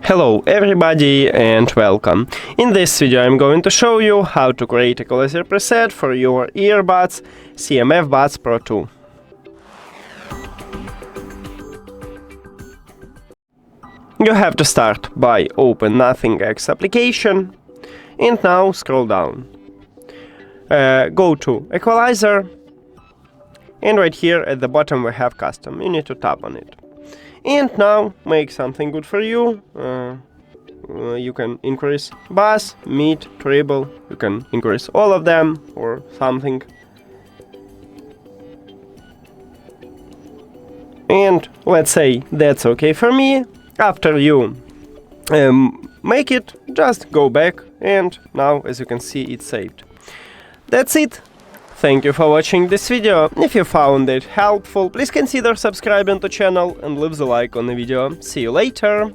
Hello everybody and welcome. In this video I'm going to show you how to create Equalizer preset for your earbuds CMF Buds Pro 2. You have to start by open Nothing X application and now scroll down. Go to Equalizer and right here at the bottom we have custom. You need to tap on it. And now make something good for you. You can increase bass, mid, treble. You can increase all of them or something. And let's say that's okay for me. After you make it, just go back and now as you can see it's saved. That's it. Thank you for watching this video. If you found it helpful, please consider subscribing to the channel and leave the like on the video. See you later!